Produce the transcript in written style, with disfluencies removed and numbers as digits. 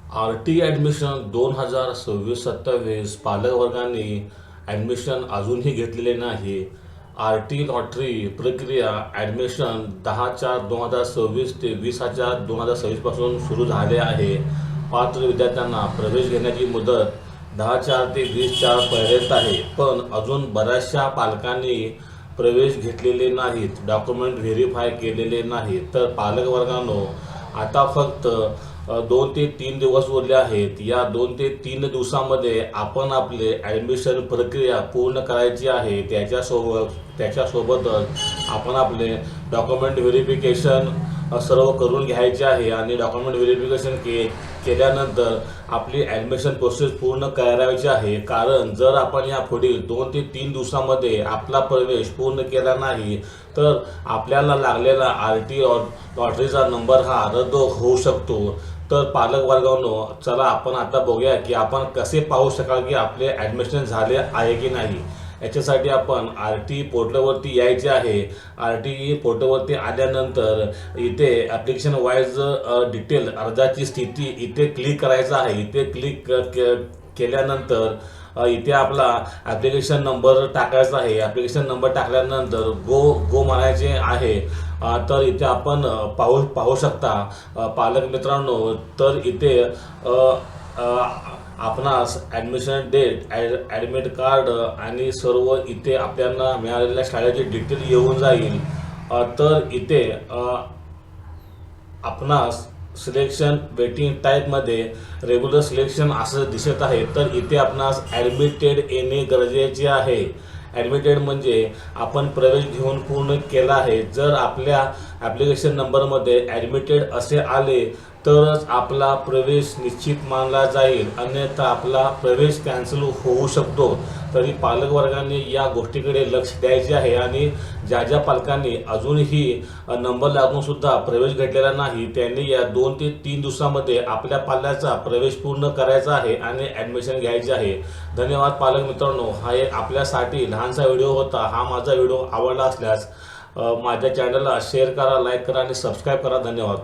R-T admission 2026-27 पालक वर्गांनी admission अजूनही घेतलेले नाही. आर-टी लॉटरी प्रक्रिया ॲडमिशन 10/4/2026 ते 20/4/2026 पासून सुरू झाले आहे. पात्र विद्यार्थ्यांना प्रवेश घेण्याची मुदत 10/4 ते 20/4 पर्यंत आहे. पण अजून बऱ्याचशा पालकांनी प्रवेश घेतलेले नाहीत, डॉक्युमेंट व्हेरीफाय केलेले नाहीत. तर पालक वर्गांनो, आता फक्त 2 ते 3 दिवस उरले आहेत. या 2 ते 3 दिवसामध्ये आपण आपले ॲडमिशन प्रक्रिया पूर्ण करायची आहे. त्याच्यासोबतच आपण आपले डॉक्युमेंट व्हेरिफिकेशन सर्व करून घ्यायचे आहे आणि डॉक्युमेंट व्हेरिफिकेशन केल्यानंतर आपली ॲडमिशन प्रोसेस पूर्ण करायची आहे. कारण जर आपण या पुढील 2 ते 3 दिवसामध्ये आपला प्रवेश पूर्ण केला नाही तर आपल्याला लागलेला आर-टी लॉटरीचा नंबर हा रद्द होऊ शकतो. तर पालक वर्गांनो, चला आपण आता बघूया की आपण कसे पाहू शकाल की आपले ॲडमिशन झाले आहे की नाही. याच्यासाठी आपण आर-टी पोर्टलवरती यायचे आहे. आर-टी पोर्टलवरती आल्यानंतर इथे ॲप्लिकेशन वाईज डिटेल अर्जाची स्थिती इथे क्लिक करायचं आहे. इथे क्लिक केल्यानंतर इथे आपला ॲप्लिकेशन नंबर टाकायचा आहे. ॲप्लिकेशन नंबर टाकल्यानंतर गो म्हणायचे आहे. तर इथे आपण पाहू शकता पालक मित्रांनो, तर इथे आपणास ॲडमिशन डेट, ॲडमिट कार्ड आणि सर्व इथे आपल्याला मिळालेल्या शाळेची डिटेल येऊन जाईल. तर इथे आपणास सिलेक्शन वेटिंग टाईपमध्ये रेग्युलर सिलेक्शन असं दिसत आहे. तर इथे आपणास ॲडमिटेड येणे गरजेचे आहे. ॲडमिटेड म्हणजे आपण प्रवेश घेऊन पूर्ण केला आहे. जर आपल्या ॲप्लिकेशन नंबरमध्ये ॲडमिटेड असे आले तरच आपला प्रवेश निश्चित मानला जाईल, अन्यथा आपला प्रवेश कॅन्सल होऊ शकतो. तरी पालक वर्गाने या गोष्टीकडे लक्ष द्यायचे आहे आणि ज्या पालकांनी अजूनही नंबर लागून सुद्धा प्रवेश घेतलेला नाही त्यांनी या 2 ते 3 दिवसामध्ये आपल्या पाल्याचा प्रवेश पूर्ण करायचा आहे आणि ॲडमिशन घ्यायचे आहे. धन्यवाद पालक मित्रांनो. हा एक आपल्यासाठी लहानसा व्हिडिओ होता. हा माझा व्हिडिओ आवडला असल्यास माझ्या चॅनलला शेअर करा, लाईक करा आणि सबस्क्राईब करा. धन्यवाद.